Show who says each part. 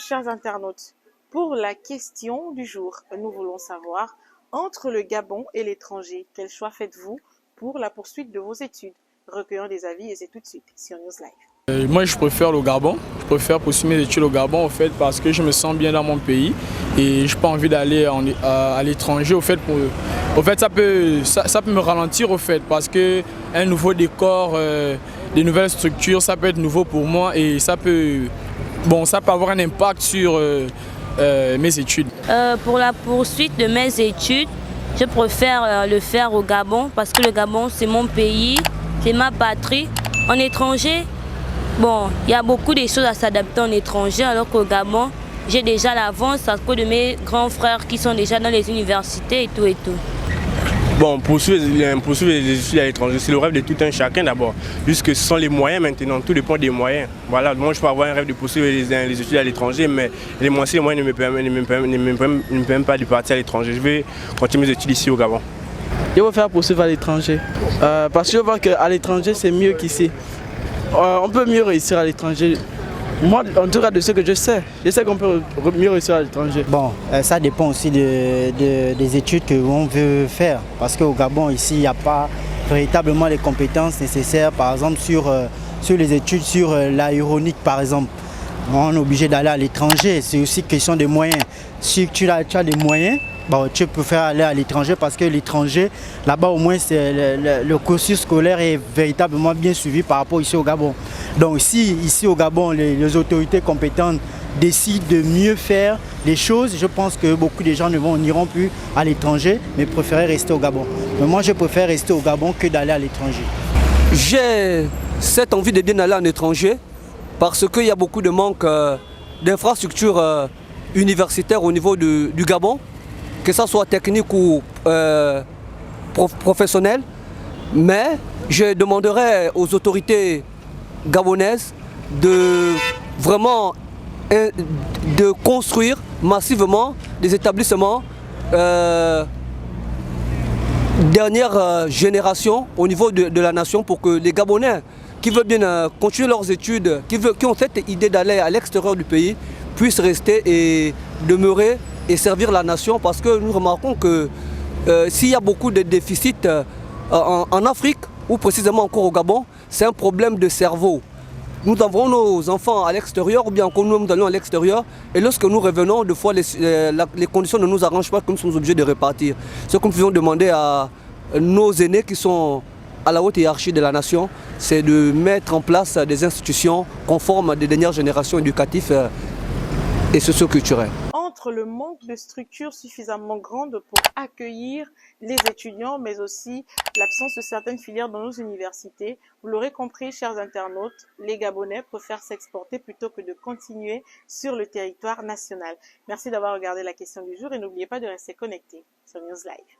Speaker 1: chers internautes, pour la question du jour. Nous voulons savoir, entre le Gabon et l'étranger, quel choix faites-vous pour la poursuite de vos études? Recueillons des avis et c'est tout de suite sur News Live.
Speaker 2: Moi, je préfère le Gabon. Je préfère poursuivre mes études au Gabon, en fait, parce que je me sens bien dans mon pays et je n'ai pas envie d'aller à l'étranger. Au fait, ça peut me ralentir, au fait, parce que un nouveau décor, des nouvelles structures, ça peut être nouveau pour moi et ça peut avoir un impact sur mes études.
Speaker 3: Pour la poursuite de mes études, je préfère le faire au Gabon parce que le Gabon, c'est mon pays, c'est ma patrie. En étranger, bon, il y a beaucoup de choses à s'adapter en étranger, alors qu'au Gabon, j'ai déjà l'avance à cause de mes grands frères qui sont déjà dans les universités et tout et tout.
Speaker 4: Bon, poursuivre les études à l'étranger, c'est le rêve de tout un chacun d'abord. Puisque ce sont les moyens maintenant, tout dépend des moyens. Voilà, moi je peux avoir un rêve de poursuivre les études à l'étranger, mais les moyens ne me permettent pas de partir à l'étranger. Je vais continuer mes études ici au Gabon.
Speaker 5: Je vais faire poursuivre à l'étranger, parce que je vois qu'à l'étranger c'est mieux qu'ici. On peut mieux réussir à l'étranger. Moi, en tout cas, de ce que je sais qu'on peut mieux réussir à l'étranger.
Speaker 6: Bon, ça dépend aussi des études qu'on veut faire. Parce qu'au Gabon, ici, il n'y a pas véritablement les compétences nécessaires, par exemple, sur les études sur l'aéronautique, par exemple. On est obligé d'aller à l'étranger, c'est aussi question des moyens. Si tu as des moyens, bon, tu préfères aller à l'étranger parce que l'étranger, là-bas au moins, le cursus scolaire est véritablement bien suivi par rapport ici au Gabon. Donc si ici au Gabon, les autorités compétentes décident de mieux faire les choses, je pense que beaucoup de gens n'iront plus à l'étranger, mais préfèrent rester au Gabon. Mais moi, je préfère rester au Gabon que d'aller à l'étranger.
Speaker 7: J'ai cette envie de bien aller en étranger parce qu'il y a beaucoup de manque d'infrastructures universitaires au niveau du Gabon, que ce soit technique ou professionnel. Mais je demanderai aux autorités gabonaises de vraiment de construire massivement des établissements dernière génération au niveau de la nation pour que les Gabonais qui veulent bien continuer leurs études, qui ont cette idée d'aller à l'extérieur du pays, puissent rester et demeurer et servir la nation, parce que nous remarquons que s'il y a beaucoup de déficits en Afrique, ou précisément encore au Gabon, c'est un problème de cerveau. Nous avons nos enfants à l'extérieur, ou bien quand nous allons à l'extérieur, et lorsque nous revenons, des fois les conditions ne nous arrangent pas, que nous sommes obligés de repartir. Ce que nous pouvons demander à nos aînés qui sont à la haute hiérarchie de la nation, c'est de mettre en place des institutions conformes des dernières générations éducatives et socio-culturelles.
Speaker 1: Entre le manque de structures suffisamment grandes pour accueillir les étudiants, mais aussi l'absence de certaines filières dans nos universités, vous l'aurez compris, chers internautes, les Gabonais préfèrent s'exporter plutôt que de continuer sur le territoire national. Merci d'avoir regardé la question du jour et n'oubliez pas de rester connecté sur News Live.